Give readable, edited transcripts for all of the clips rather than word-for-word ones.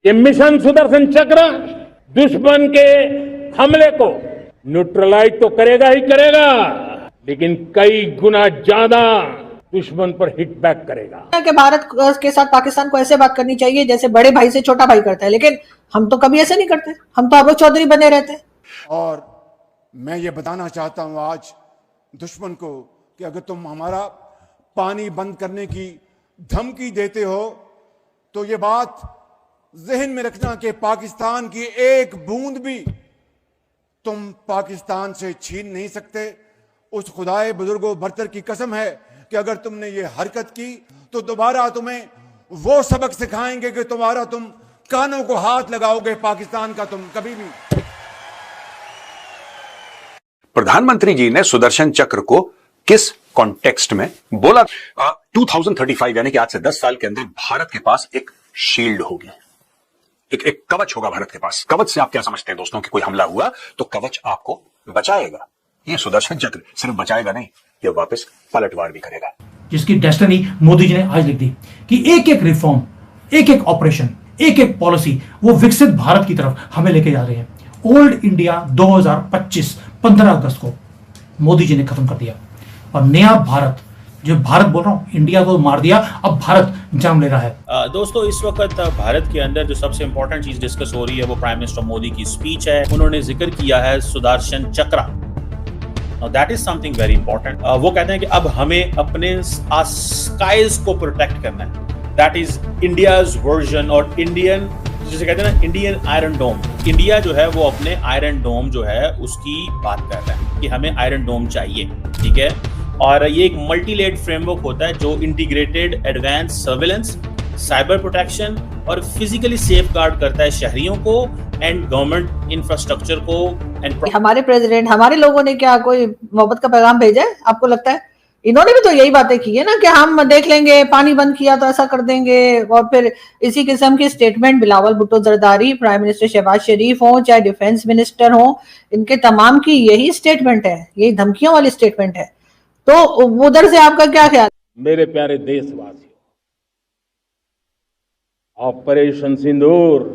ये मिशन सुदर्शन चक्र दुश्मन के हमले को न्यूट्रलाइज तो करेगा ही करेगा, लेकिन कई गुना ज्यादा दुश्मन पर हिट बैक करेगा। कि भारत के साथ पाकिस्तान को ऐसे बात करनी चाहिए जैसे बड़े भाई से छोटा भाई करता है, लेकिन हम तो कभी ऐसे नहीं करते। हम तो अबू चौधरी बने रहते हैं। और मैं ये बताना चाहता हूं आज दुश्मन को कि अगर तुम हमारा पानी बंद करने की धमकी देते हो तो ये बात जहन में रखना कि पाकिस्तान की एक बूंद भी तुम पाकिस्तान से छीन नहीं सकते। उस खुदाए बुजुर्गो बरतर की कसम है कि अगर तुमने ये हरकत की तो दोबारा तुम्हें वो सबक सिखाएंगे कि तुम कानों को हाथ लगाओगे पाकिस्तान का तुम कभी भी। प्रधानमंत्री जी ने सुदर्शन चक्र को किस कॉन्टेक्स्ट में बोला? 2035 यानी कि आज से 10 साल के अंदर भारत के पास एक शील्ड होगी, एक कवच होगा भारत के पास। कवच से आप क्या समझते हैं दोस्तों कि कोई हमला हुआ तो कवच आपको बचाएगा। ये सुदर्शन चक्र सिर्फ बचाएगा नहीं, ये वापस पलटवार भी करेगा। जिसकी डेस्टिनी मोदी जी ने आज लिख दी कि एक एक रिफॉर्म, एक एक ऑपरेशन, एक एक पॉलिसी वो विकसित भारत की तरफ हमें लेके जा रहे हैं। ओल्ड इंडिया 2025 15 अगस्त को मोदी जी ने खत्म कर दिया और नया भारत, जो भारत बोल रहा हूं, इंडिया को मार दिया, अब भारत जन्म ले रहा है। दोस्तों इस वक्त भारत के अंदर जो सबसे इंपॉर्टेंट चीज डिस्कस हो रही है वो प्राइम मिनिस्टर मोदी की स्पीच है। उन्होंने जिक्र किया है सुदर्शन चक्र। That is something very important. वो कहते हैं कि अब हमें अपने स्काइज को प्रोटेक्ट करना है। दैट इज इंडियाज वर्जन और इंडियन, जिसे कहते हैं ना, इंडियन आयरन डोम। इंडिया जो है वो अपने आयरन डोम जो है उसकी बात कर रहा है कि हमें आयरन डोम चाहिए, ठीक है। और ये एक मल्टी लेड फ्रेमवर्क होता है जो integrated advance surveillance, cyber protection और फिजिकली सेफ गार्ड करता है शहरियों को एंड गवर्नमेंट इंफ्रास्ट्रक्चर को। एंड हमारे प्रेसिडेंट, हमारे लोगों ने क्या कोई मोहब्बत का पैगाम भेजा है आपको लगता है? इन्होंने भी तो यही बातें की है ना कि हम देख लेंगे, पानी बंद किया तो ऐसा कर देंगे। और फिर इसी किस्म की statement Bilawal Bhutto Zardari, prime minister Shahbaz Sharif हो, चाहे डिफेंस मिनिस्टर हो, इनके तमाम की यही स्टेटमेंट है, यही धमकियों वाली स्टेटमेंट है। तो उधर से आपका क्या ख्याल? मेरे प्यारे देशवासियों, ऑपरेशन सिंदूर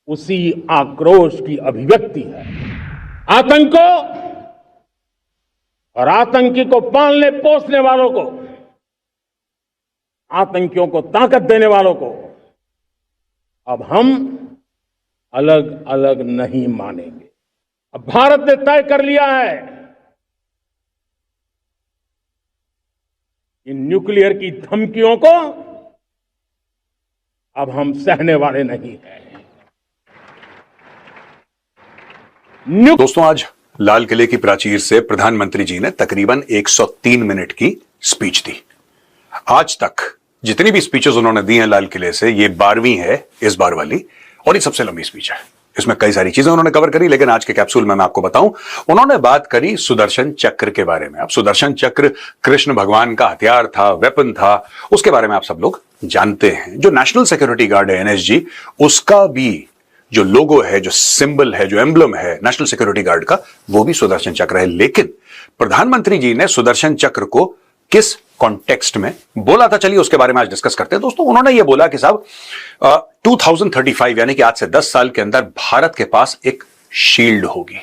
उसी आक्रोश की अभिव्यक्ति है। आतंक को और आतंकी को पालने पोसने वालों को, आतंकियों को ताकत देने वालों को अब हम अलग अलग नहीं मानेंगे। अब भारत ने तय कर लिया है इन न्यूक्लियर की धमकियों को अब हम सहने वाले नहीं हैं। दोस्तों आज लाल किले की प्राचीर से प्रधानमंत्री जी ने तकरीबन 103 मिनट की स्पीच दी। आज तक जितनी भी स्पीचेस उन्होंने दी हैं लाल किले से, ये 12वीं है इस बार वाली, और ये सबसे लंबी स्पीच है। इसमें कई सारी चीजें उन्होंने कवर करी, लेकिन आज के कैप्सूल में मैं आपको बताऊं, उन्होंने बात करी सुदर्शन चक्र के बारे में। अब सुदर्शन चक्र कृष्ण भगवान का हथियार था, वेपन था, उसके बारे में आप सब लोग जानते हैं। जो नेशनल सिक्योरिटी गार्ड है एनएसजी, उसका भी जो लोगो है, जो सिंबल है, जो एम्बलम है नेशनल सिक्योरिटी गार्ड का, वो भी सुदर्शन चक्र है। लेकिन प्रधानमंत्री जी ने सुदर्शन चक्र को किस कॉन्टेक्स्ट में बोला था, चलिए उसके बारे में आज डिस्कस करते हैं। दोस्तों उन्होंने ये बोला कि साहब 2035 यानी कि आज से 10 साल के अंदर भारत के पास एक शील्ड होगी,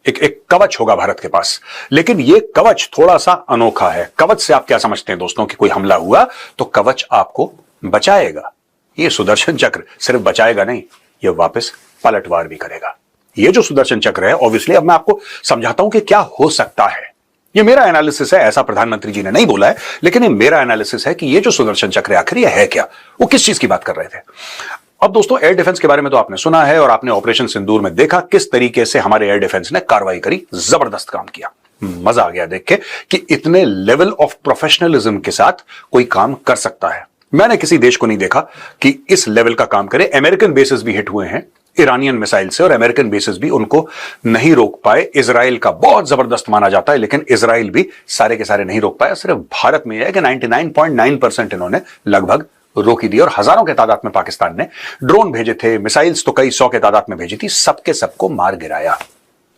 एक कवच होगा भारत के पास। लेकिन ये कवच थोड़ा सा अनोखा है। कवच से आप क्या समझते हैं दोस्तों कि कोई हमला हुआ तो कवच आपको बचाएगा। ये सुदर्शन चक्र सिर्फ बचाएगा नहीं, ये वापस पलटवार भी करेगा। ये जो सुदर्शन चक्र है, ऑब्वियसली अब मैं आपको समझाता हूं कि क्या हो सकता है। ये मेरा एनालिसिस है, ऐसा प्रधानमंत्री जी ने नहीं बोला है, लेकिन ये मेरा एनालिसिस है कि ये जो सुदर्शन चक्र आखिर ये है क्या, वो किस चीज की बात कर रहे थे। अब दोस्तों एयर डिफेंस के बारे में तो आपने सुना है और आपने ऑपरेशन सिंदूर में देखा किस तरीके से हमारे एयर डिफेंस ने कार्रवाई करी, जबरदस्त काम किया। मजा आ गया देख के कि इतने लेवल ऑफ प्रोफेशनलिज्म के साथ कोई काम कर सकता है। मैंने किसी देश को नहीं देखा कि इस लेवल का काम करे। अमेरिकन बेसेस भी हिट हुए हैं ईरानियन मिसाइल से और अमेरिकन बेसेस भी उनको नहीं रोक पाए। इजराइल का बहुत जबरदस्त माना जाता है, लेकिन इजराइल भी सारे के सारे नहीं रोक पाए। सिर्फ भारत में यह है कि 99.9% इन्होंने लगभग रोकी दी और हजारों के तादाद में पाकिस्तान ने ड्रोन भेजे थे, मिसाइल्स तो कई 100 के तादाद में भेजी थी, सबके सबको मार गिराया।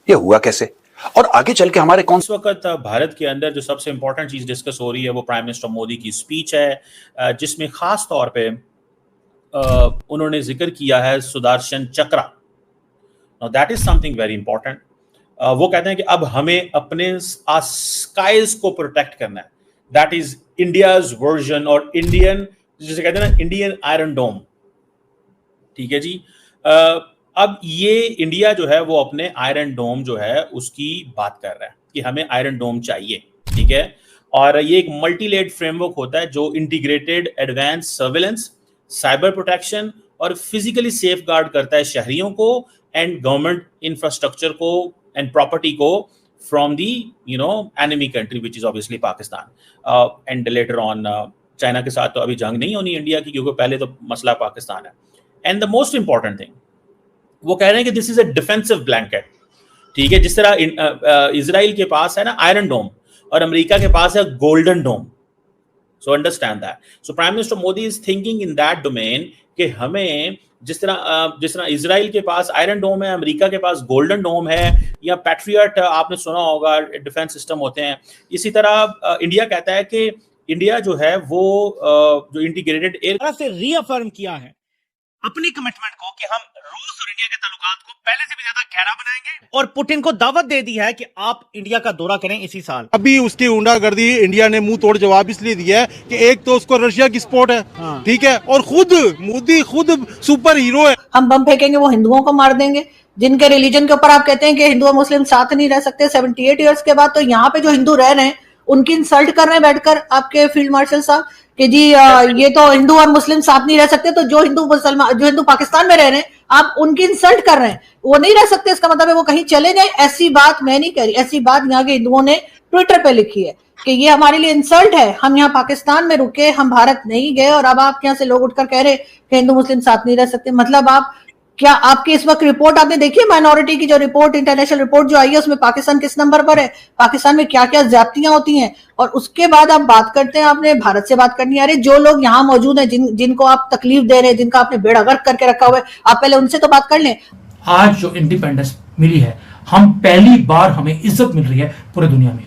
यह हुआ कैसे और आगे चल के हमारे कौन। इस वक्त भारत के अंदर जो सबसे इंपॉर्टेंट चीज डिस्कस हो रही है वो प्राइम मिनिस्टर मोदी की स्पीच है, जिसमें खास तौर पे उन्होंने जिक्र किया है Sudarshan Chakra. Now that is something very important. वो कहते हैं कि अब हमें अपने स्काइज को प्रोटेक्ट करना है। दैट इज इंडियाज वर्जन और इंडियन, जिसे कहते हैं ना, इंडियन आयरन डोम। ठीक है जी। अब ये इंडिया जो है वो अपने आयरन डोम जो है उसकी बात कर रहा है कि हमें आयरन डोम चाहिए। ठीक है। और ये एक मल्टीलेड फ्रेमवर्क होता है जो integrated advance surveillance, cyber protection और फिजिकली सेफ गार्ड करता है शहरियों को एंड गवर्नमेंट इंफ्रास्ट्रक्चर को एंड प्रॉपर्टी को from the enemy country which is obviously Pakistan and later on China के साथ तो अभी जंग नहीं होनी इंडिया की, क्योंकि पहले तो मसला पाकिस्तान है। And the most important thing, वो कह रहे हैं कि this is a defensive blanket. ठीक है। जिस तरह इजराइल के पास है ना आयरन डोम और अमेरिका के पास है golden dome. So understand that. So prime minister Modi is thinking in that domain कि हमें जिस तरह इजराइल के पास आयरन डोम है, अमेरिका के पास गोल्डन डोम है, या पैट्रियट आपने सुना होगा डिफेंस सिस्टम होते हैं, इसी तरह इंडिया कहता है कि इंडिया जो है वो जो इंटीग्रेटेड एयर से रीअफर्म किया है अपनी कमिटमेंट को कि हम रूस और इंडिया के ताल्लुकात को पहले से भी ज्यादा गहरा बनाएंगे, और पुतिन को दावत दे दी है कि आप इंडिया का दौरा करें इसी साल। अभी उसकी गुंडागर्दी इंडिया ने मुंह तोड़ जवाब इसलिए दिया है कि एक तो उसको रशिया की सपोर्ट है। हाँ। ठीक है। और खुद मोदी खुद सुपर हीरो है। हम बम फेंकेंगे वो हिंदुओं को मार देंगे। जिनके रिलीजन के ऊपर आप कहते हैं कि हिंदू और मुस्लिम साथ नहीं रह सकते 78 ईयर्स के बाद, तो यहाँ पे जो हिंदू रह रहे हैं उनकी इंसल्ट कर रहे हैं बैठकर आपके फील्ड मार्शल साहब कि जी ये तो हिंदू और मुस्लिम साथ नहीं रह सकते। तो जो हिंदू पाकिस्तान में रह रहे हैं आप उनकी इंसल्ट कर रहे हैं, वो नहीं रह सकते, इसका मतलब है वो कहीं चले जाए। ऐसी बात मैं नहीं कह रही, ऐसी बात यहाँ के हिंदुओं ने ट्विटर पे लिखी है कि ये हमारे लिए इंसल्ट है, हम यहाँ पाकिस्तान में रुके, हम भारत नहीं गए, और अब आप यहाँ से लोग उठकर कह रहे कि हिंदू मुस्लिम साथ नहीं रह सकते। मतलब आप क्या आपकी इस वक्त रिपोर्ट आपने देखी है माइनॉरिटी की जो रिपोर्ट, इंटरनेशनल रिपोर्ट जो आई है, उसमें पाकिस्तान किस नंबर पर है, पाकिस्तान में क्या क्या ज्यादतियां होती हैं, और उसके बाद आप बात करते हैं आपने भारत से बात करनी है। अरे जो लोग यहाँ मौजूद हैं जिनको आप तकलीफ दे रहे हैं, जिनका आपने बेड़ा गर्क करके रखा हुआ है, आप पहले उनसे तो बात कर लें। आज जो इंडिपेंडेंस मिली है, हम पहली बार हमें इज्जत मिल रही है पूरी दुनिया में।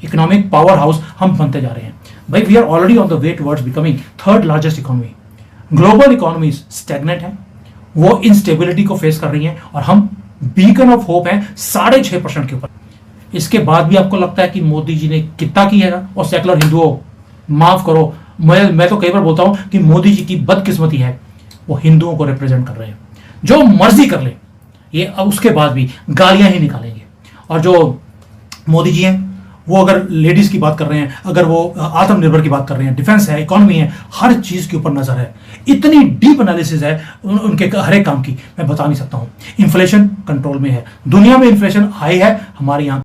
इकोनॉमिक पावर हाउस हम बनते जा रहे हैं भाई। We are already on the way towards becoming third largest economy. Global economies stagnant है, वो इंस्टेबिलिटी को फेस कर रही हैं, और हम बीकन ऑफ होप हैं 6.5% के ऊपर। इसके बाद भी आपको लगता है कि मोदी जी ने कितना किया है? और सेकुलर हिंदुओं माफ करो, मैं तो कई बार बोलता हूं कि मोदी जी की बदकिस्मती है, वो हिंदुओं को रिप्रेजेंट कर रहे हैं। जो मर्जी कर ले, ये उसके बाद भी गालियां ही निकालेंगे। और जो मोदी जी हैं वो अगर लेडीज की बात कर रहे हैं, अगर वो आत्मनिर्भर की बात कर रहे हैं, डिफेंस है, इकोनॉमी है, हर चीज के ऊपर नजर है। इतनी डीप एनालिसिस है उनके हर एक काम की, मैं बता नहीं सकता हूं। इन्फ्लेशन कंट्रोल में है, दुनिया में इन्फ्लेशन हाई है, हमारे यहाँ